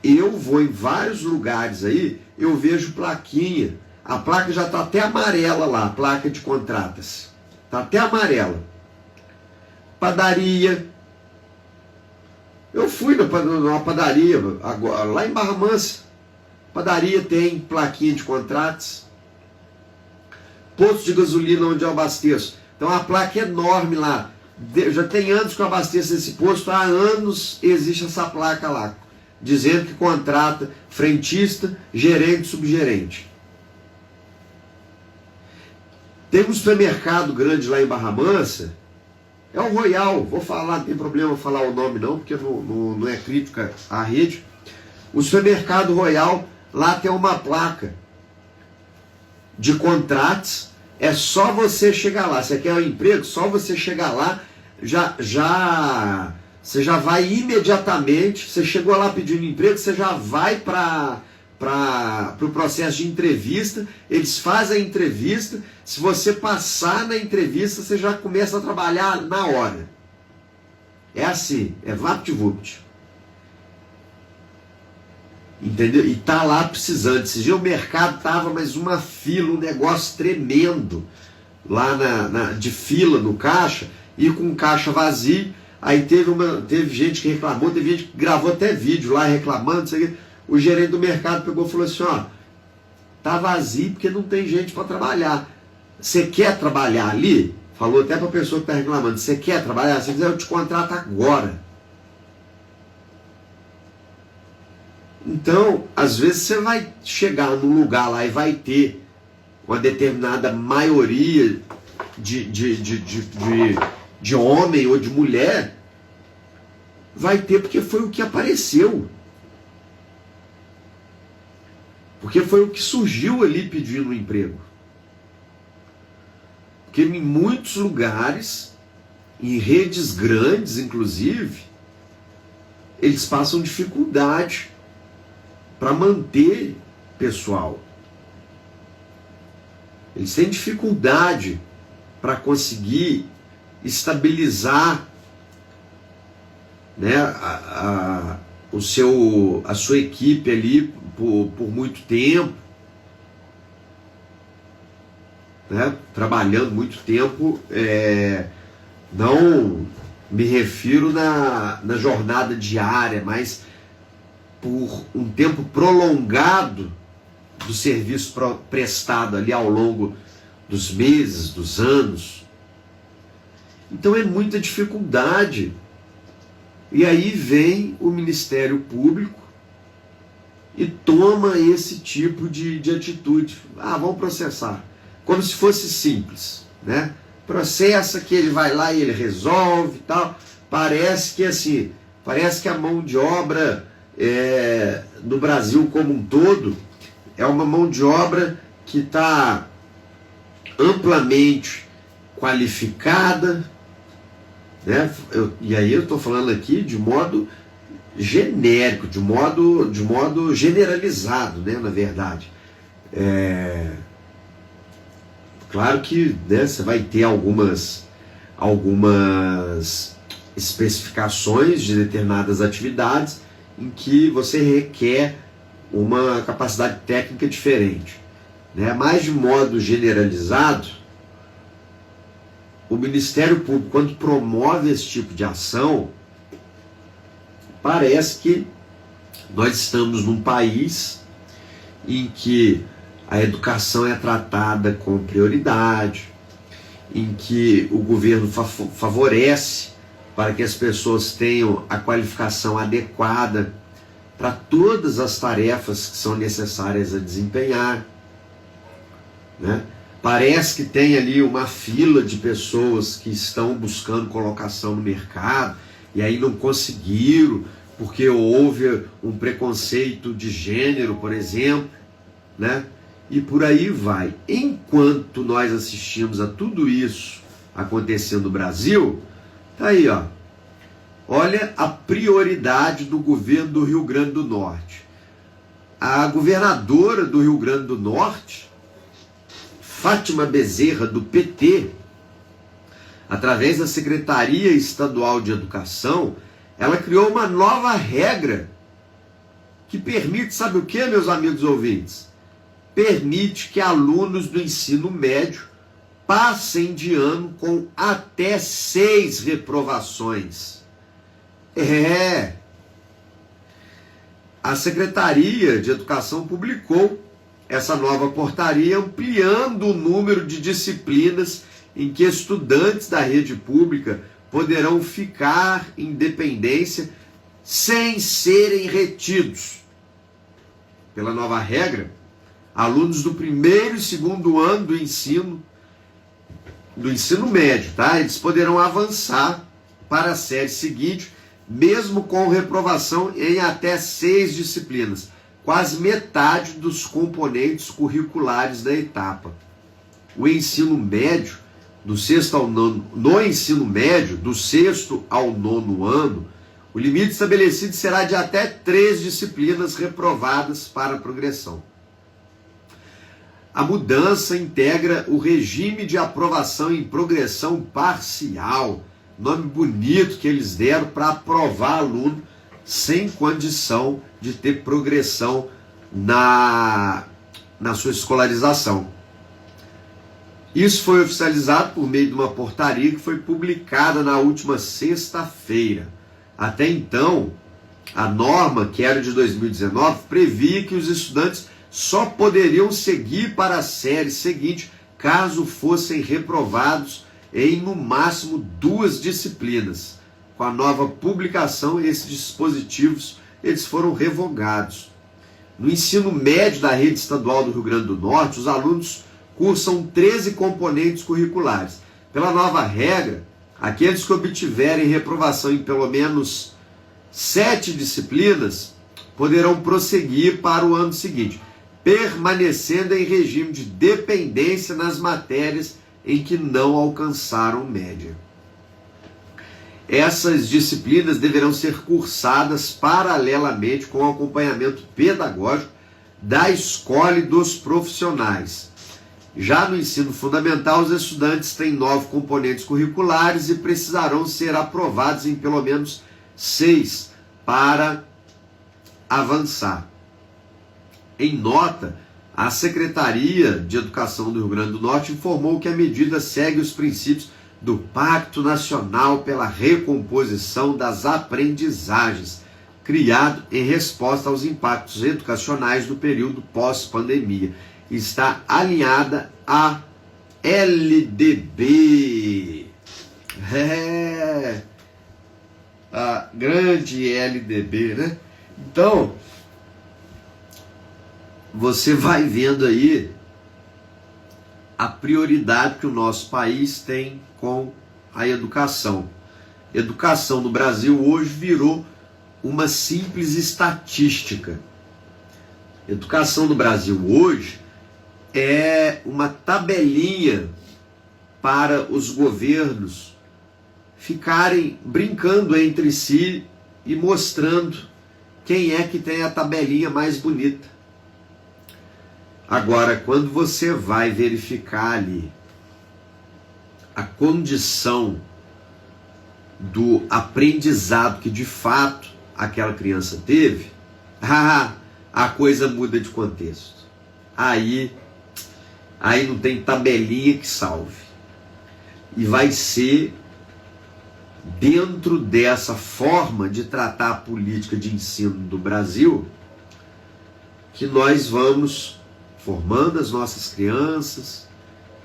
Speaker 5: eu vou em vários lugares aí, eu vejo plaquinha. A placa já está até amarela lá, a placa de contratas. Está até amarela. Padaria. Eu fui numa padaria, agora, lá em Barra Mansa. Padaria tem plaquinha de contratos. Posto de gasolina onde eu abasteço. Então a placa é enorme lá. Já tem anos que eu abasteço esse posto, há anos existe essa placa lá, dizendo que contrata frentista, gerente, subgerente. Tem um supermercado grande lá em Barra Mansa, é o Royal, vou falar, não tem problema falar o nome não, porque não é crítica à rede. O supermercado Royal, lá tem uma placa de contratos, é só você chegar lá. Você quer um emprego? Só você chegar lá, você já vai imediatamente. Você chegou lá pedindo emprego, você já vai para o processo de entrevista. Eles fazem a entrevista. Se você passar na entrevista, você já começa a trabalhar na hora. É assim, é vapt-vupt. Entendeu? E tá lá precisando. Esse dia o mercado tava, mas uma fila, um negócio tremendo lá de fila no caixa, e com caixa vazio. Aí teve gente que reclamou, teve gente que gravou até vídeo lá reclamando, não sei o quê. O gerente do mercado pegou e falou assim: tá vazio porque não tem gente para trabalhar. Você quer trabalhar ali? Falou até para a pessoa que tá reclamando: você quer trabalhar? Se quiser, eu te contrato agora. Então, às vezes você vai chegar num lugar lá e vai ter uma determinada maioria de homem ou de mulher, vai ter porque foi o que apareceu. Porque foi o que surgiu ali pedindo um emprego. Porque em muitos lugares, em redes grandes inclusive, eles passam dificuldade para manter pessoal. Eles têm dificuldade para conseguir estabilizar, né, a sua equipe ali por muito tempo, né, trabalhando muito tempo. Não me refiro na jornada diária, mas por um tempo prolongado do serviço prestado ali ao longo dos meses, dos anos. Então é muita dificuldade. E aí vem o Ministério Público e toma esse tipo de atitude. Vamos processar. Como se fosse simples, né? Processa que ele vai lá e ele resolve e tal. Parece que a mão de obra no Brasil como um todo é uma mão de obra que está amplamente qualificada, né? E aí eu estou falando aqui de modo genérico, de modo generalizado, né, na verdade. Claro que, né, você vai ter algumas especificações de determinadas atividades em que você requer uma capacidade técnica diferente, né? Mas de modo generalizado, o Ministério Público, quando promove esse tipo de ação, parece que nós estamos num país em que a educação é tratada com prioridade, em que o governo favorece para que as pessoas tenham a qualificação adequada para todas as tarefas que são necessárias a desempenhar, né? Parece que tem ali uma fila de pessoas que estão buscando colocação no mercado e aí não conseguiram porque houve um preconceito de gênero, por exemplo, né? E por aí vai. Enquanto nós assistimos a tudo isso acontecendo no Brasil, tá aí, ó. Olha a prioridade do governo do Rio Grande do Norte. A governadora do Rio Grande do Norte, Fátima Bezerra, do PT, através da Secretaria Estadual de Educação, ela criou uma nova regra que permite, sabe o que, meus amigos ouvintes? Permite que alunos do ensino médio passem de ano com até 6 reprovações. A Secretaria de Educação publicou essa nova portaria ampliando o número de disciplinas em que estudantes da rede pública poderão ficar em dependência sem serem retidos. Pela nova regra, alunos do primeiro e segundo ano do ensino médio, tá? Eles poderão avançar para a série seguinte, mesmo com reprovação em até 6 disciplinas, quase metade dos componentes curriculares da etapa. O ensino médio, do sexto ao nono, no ensino médio, do sexto ao nono ano, o limite estabelecido será de até 3 disciplinas reprovadas para a progressão. A mudança integra o regime de aprovação em progressão parcial, nome bonito que eles deram para aprovar aluno sem condição de ter progressão na sua escolarização. Isso foi oficializado por meio de uma portaria que foi publicada na última sexta-feira. Até então, a norma, que era de 2019, previa que os estudantes só poderiam seguir para a série seguinte caso fossem reprovados em no máximo 2 disciplinas. Com a nova publicação, esses dispositivos eles foram revogados. No ensino médio da rede estadual do Rio Grande do Norte, os alunos cursam 13 componentes curriculares. Pela nova regra, aqueles que obtiverem reprovação em pelo menos 7 disciplinas poderão prosseguir para o ano seguinte, permanecendo em regime de dependência nas matérias em que não alcançaram média. Essas disciplinas deverão ser cursadas paralelamente com o acompanhamento pedagógico da escola e dos profissionais. Já no ensino fundamental, os estudantes têm 9 componentes curriculares e precisarão ser aprovados em pelo menos 6 para avançar. Em nota, a Secretaria de Educação do Rio Grande do Norte informou que a medida segue os princípios do Pacto Nacional pela Recomposição das Aprendizagens, criado em resposta aos impactos educacionais do período pós-pandemia, e está alinhada à LDB. A grande LDB, né? Então, você vai vendo aí a prioridade que o nosso país tem com a educação. Educação no Brasil hoje virou uma simples estatística. Educação no Brasil hoje é uma tabelinha para os governos ficarem brincando entre si e mostrando quem é que tem a tabelinha mais bonita. Agora, quando você vai verificar ali a condição do aprendizado que de fato aquela criança teve, a coisa muda de contexto. Aí não tem tabelinha que salve. E vai ser dentro dessa forma de tratar a política de ensino do Brasil que nós vamos formando as nossas crianças,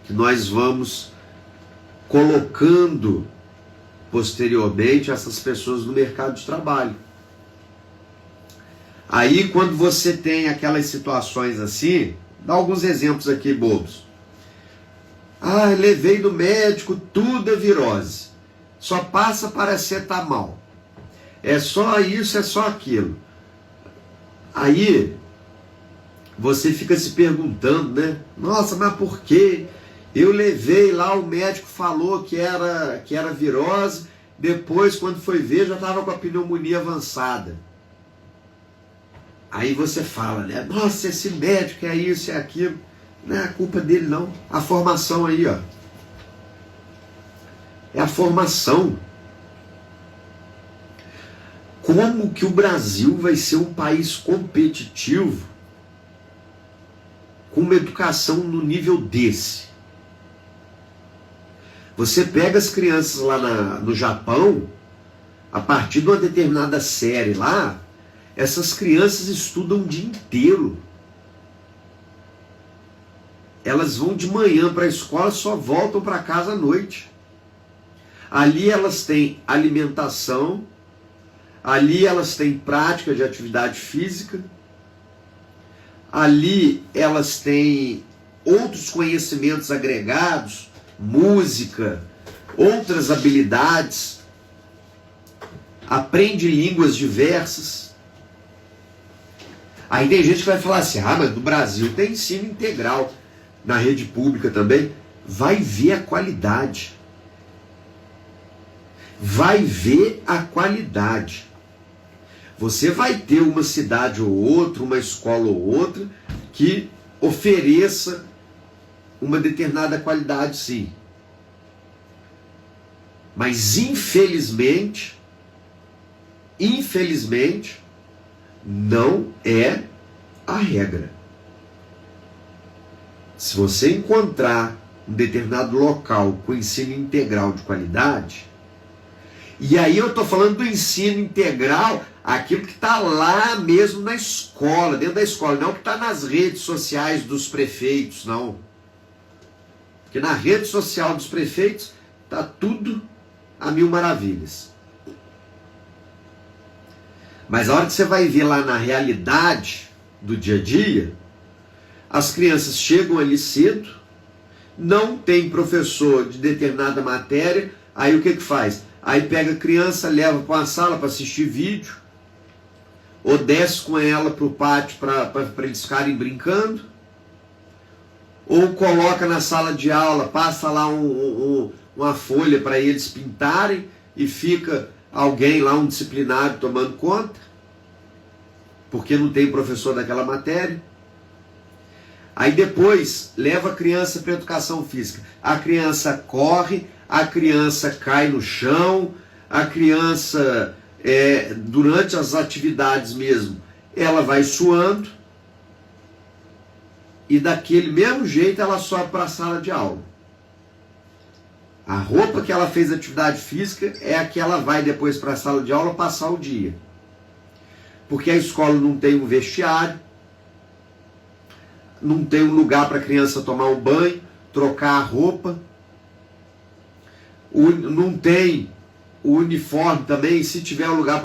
Speaker 5: que nós vamos colocando posteriormente essas pessoas no mercado de trabalho. Aí quando você tem aquelas situações assim, dá alguns exemplos aqui bobos. Levei no médico, tudo é virose. Só passa paracetamol. É só isso, é só aquilo. Aí você fica se perguntando, né? Nossa, mas por quê? Eu levei lá, o médico falou que era virose, depois quando foi ver já estava com a pneumonia avançada. Aí você fala, né? Nossa, esse médico é isso, é aquilo. Não é a culpa dele não. A formação aí, ó. É a formação. Como que o Brasil vai ser um país competitivo com uma educação no nível desse? Você pega as crianças lá no Japão, a partir de uma determinada série lá, essas crianças estudam o dia inteiro. Elas vão de manhã para a escola, só voltam para casa à noite. Ali elas têm alimentação, ali elas têm prática de atividade física, ali elas têm outros conhecimentos agregados, música, outras habilidades, aprende línguas diversas. Aí tem gente que vai falar assim, mas no Brasil tem ensino integral, na rede pública também. Vai ver a qualidade. Vai ver a qualidade. Você vai ter uma cidade ou outra, uma escola ou outra, que ofereça uma determinada qualidade, sim. Mas infelizmente, não é a regra. Se você encontrar um determinado local com ensino integral de qualidade, e aí eu estou falando do ensino integral, aquilo que está lá mesmo na escola, dentro da escola, não que está nas redes sociais dos prefeitos, não. Porque na rede social dos prefeitos está tudo a mil maravilhas. Mas a hora que você vai ver lá na realidade do dia a dia, as crianças chegam ali cedo, não tem professor de determinada matéria, aí o que faz? Aí pega a criança, leva para uma sala para assistir vídeo, ou desce com ela para o pátio para eles ficarem brincando, ou coloca na sala de aula, passa lá uma folha para eles pintarem e fica alguém lá, um disciplinário, tomando conta, porque não tem professor daquela matéria. Aí depois leva a criança para a educação física. A criança corre, a criança cai no chão, a criança, durante as atividades mesmo, ela vai suando, e daquele mesmo jeito ela sobe para a sala de aula. A roupa que ela fez atividade física é a que ela vai depois para a sala de aula passar o dia. Porque a escola não tem um vestiário, não tem um lugar para a criança tomar um banho, trocar a roupa. Não tem o uniforme também, se tiver um lugar